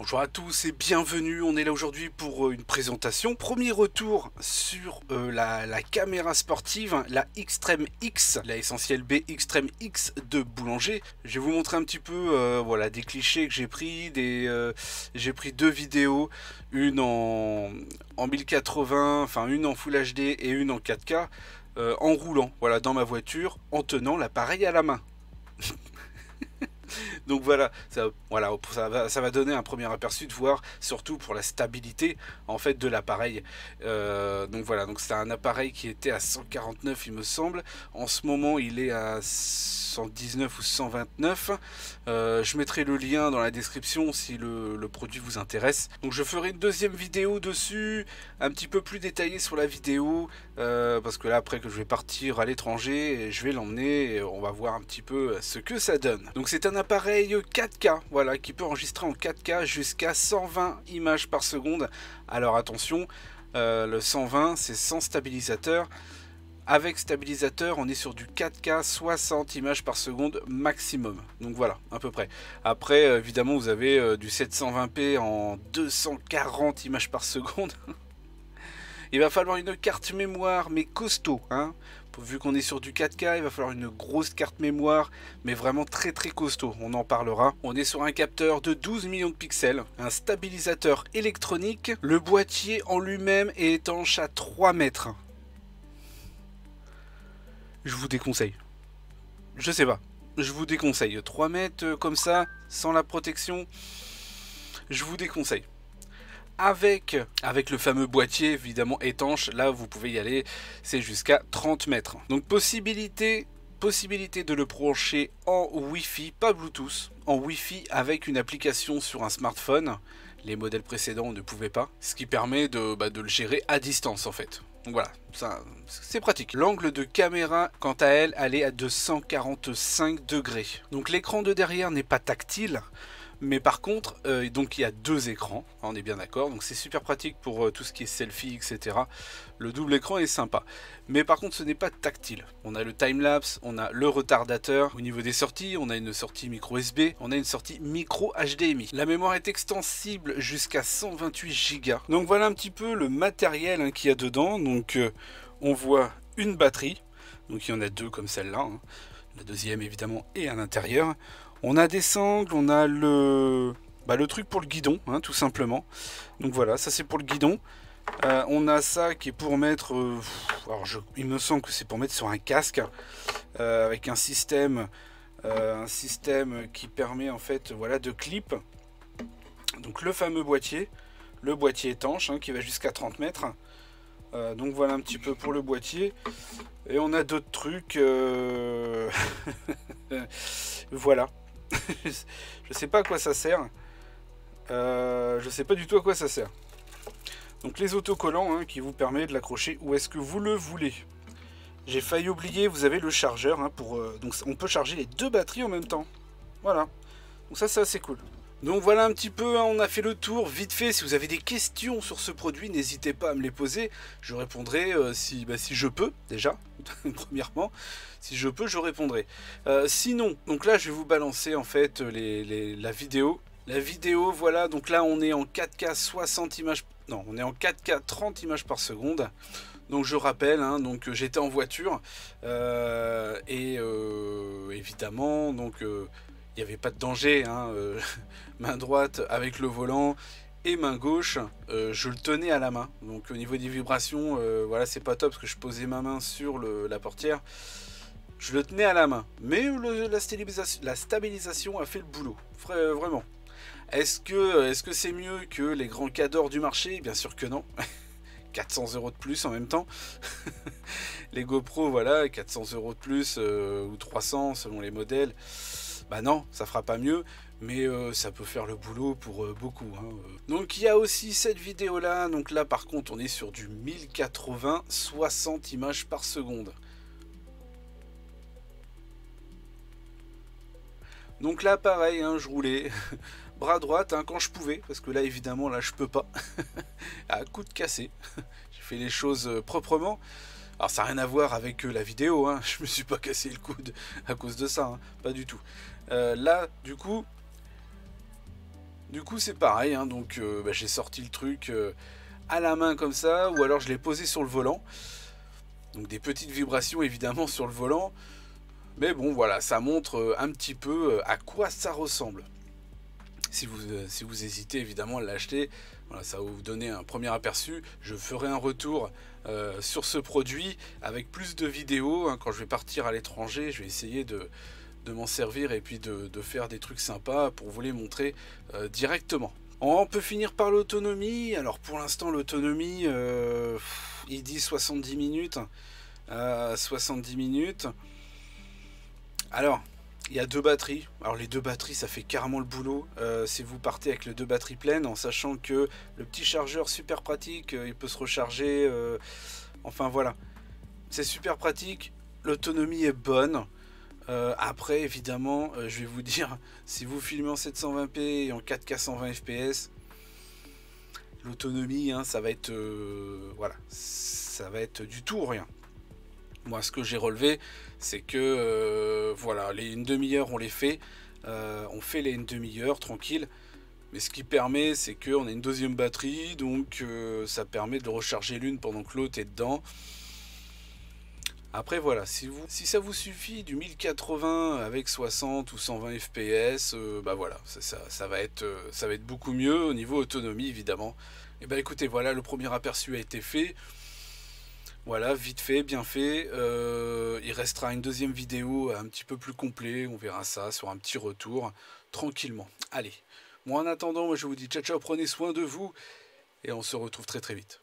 Bonjour à tous et bienvenue, on est là aujourd'hui pour une présentation. Premier retour sur la caméra sportive, la Xtreme X, la Essentiel B Xtreme X de Boulanger. Je vais vous montrer un petit peu voilà, des clichés que j'ai pris, j'ai pris deux vidéos, une en 1080, enfin une en Full HD et une en 4K, en roulant, voilà, dans ma voiture, en tenant l'appareil à la main. Donc voilà, ça va donner un premier aperçu de voir, surtout pour la stabilité en fait de l'appareil. Donc voilà, donc c'est un appareil qui était à 149 il me semble. En ce moment il est à 119 ou 129. Je mettrai le lien dans la description si le produit vous intéresse. Donc je ferai une deuxième vidéo dessus, un petit peu plus détaillée sur la vidéo, parce que là après que je vais partir à l'étranger, je vais l'emmener et on va voir un petit peu ce que ça donne. Donc c'est un appareil 4K, voilà, qui peut enregistrer en 4K jusqu'à 120 images par seconde. Alors attention, le 120 c'est sans stabilisateur. Avec stabilisateur, on est sur du 4K 60 images par seconde maximum. Donc voilà, à peu près. Après, évidemment, vous avez du 720p en 240 images par seconde. Il va falloir une carte mémoire, mais costaud, hein. Vu qu'on est sur du 4K, il va falloir une grosse carte mémoire, mais vraiment très costaud, on en parlera. On est sur un capteur de 12 millions de pixels, un stabilisateur électronique, le boîtier en lui-même est étanche à 3 mètres. Je vous déconseille. Je sais pas, je vous déconseille. 3 mètres comme ça, sans la protection, je vous déconseille. Avec le fameux boîtier évidemment étanche, là vous pouvez y aller, c'est jusqu'à 30 mètres. Donc possibilité de le brancher en Wi-Fi, pas Bluetooth, en Wi-Fi avec une application sur un smartphone. Les modèles précédents ne pouvaient pas, ce qui permet de le gérer à distance en fait. Donc voilà, ça c'est pratique. L'angle de caméra, quant à elle, elle est à 245 degrés. Donc l'écran de derrière n'est pas tactile. Mais par contre, donc il y a deux écrans, on est bien d'accord, donc c'est super pratique pour tout ce qui est selfie, etc. Le double écran est sympa. Mais par contre, ce n'est pas tactile. On a le timelapse, on a le retardateur. Au niveau des sorties, on a une sortie micro USB, on a une sortie micro HDMI. La mémoire est extensible jusqu'à 128 Go. Donc voilà un petit peu le matériel hein, qu'il y a dedans. Donc on voit une batterie, donc il y en a deux comme celle-là. Hein. La deuxième évidemment est à l'intérieur. On a des sangles, on a le truc pour le guidon, hein, tout simplement. Donc voilà, ça c'est pour le guidon. On a ça qui est pour mettre... il me semble que c'est pour mettre sur un casque, avec un système qui permet en fait voilà, de clip. Donc le fameux boîtier, le boîtier étanche, hein, qui va jusqu'à 30 mètres. Donc voilà un petit peu pour le boîtier. Et on a d'autres trucs. Voilà. Je sais pas à quoi ça sert. Je sais pas du tout à quoi ça sert. Donc les autocollants hein, qui vous permettent de l'accrocher où est-ce que vous le voulez. J'ai failli oublier, vous avez le chargeur hein, donc on peut charger les deux batteries en même temps. Voilà. Donc ça c'est assez cool. Donc voilà un petit peu, hein, on a fait le tour vite fait. Si vous avez des questions sur ce produit, n'hésitez pas à me les poser. Je répondrai si je peux déjà, premièrement. Si je peux, je répondrai. Sinon, donc là je vais vous balancer en fait la vidéo. La vidéo, voilà, donc là on est en 4K 60 images... Non, on est en 4K 30 images par seconde. Donc je rappelle, hein, donc j'étais en voiture. Évidemment, donc... il n'y avait pas de danger, hein, main droite avec le volant et main gauche, je le tenais à la main. Donc au niveau des vibrations, voilà, c'est pas top parce que je posais ma main sur la portière. Je le tenais à la main, mais la stabilisation a fait le boulot, vraiment. Est-ce que c'est mieux que les grands cadors du marché? Bien sûr que non. 400 € de plus en même temps. Les GoPro, voilà, 400 € de plus ou 300 selon les modèles. Bah non, ça fera pas mieux, mais ça peut faire le boulot pour beaucoup. Hein. Donc il y a aussi cette vidéo là, donc là par contre on est sur du 1080 60 images par seconde. Donc là pareil, hein, je roulais bras droite hein, quand je pouvais, parce que là évidemment là je peux pas, à coup de cassé. J'ai fait les choses proprement. Alors ça n'a rien à voir avec la vidéo, hein. Je me suis pas cassé le coude à cause de ça, hein. Pas du tout. Là du coup Du coup c'est pareil, hein, donc bah, j'ai sorti le truc à la main comme ça, ou alors je l'ai posé sur le volant. Donc des petites vibrations évidemment sur le volant. Mais bon voilà, ça montre un petit peu à quoi ça ressemble. Si vous hésitez évidemment à l'acheter, voilà, ça va vous donner un premier aperçu. Je ferai un retour sur ce produit avec plus de vidéos. Hein, quand je vais partir à l'étranger, je vais essayer de m'en servir et puis de faire des trucs sympas pour vous les montrer directement. On peut finir par l'autonomie. Alors pour l'instant l'autonomie, il dit 70 minutes. 70 minutes. Alors, il y a deux batteries. Alors les deux batteries, ça fait carrément le boulot. Si vous partez avec les deux batteries pleines, en sachant que le petit chargeur super pratique, il peut se recharger. Enfin voilà, c'est super pratique. L'autonomie est bonne. Après, évidemment, je vais vous dire, si vous filmez en 720p et en 4K 120 fps, l'autonomie, hein, ça va être, voilà, ça va être du tout ou rien. Moi, ce que j'ai relevé, c'est que voilà, les une demi-heure, on les fait. On fait les une demi-heure tranquille. Mais ce qui permet, c'est qu'on a une deuxième batterie, donc ça permet de recharger l'une pendant que l'autre est dedans. Après voilà, si ça vous suffit du 1080 avec 60 ou 120 fps, bah voilà, ça va être beaucoup mieux au niveau autonomie évidemment. Et bah écoutez, voilà, le premier aperçu a été fait. Voilà, vite fait, bien fait. Il restera une deuxième vidéo un petit peu plus complet. On verra ça sur un petit retour, tranquillement. Allez, moi en attendant, moi je vous dis ciao ciao, prenez soin de vous et on se retrouve très très vite.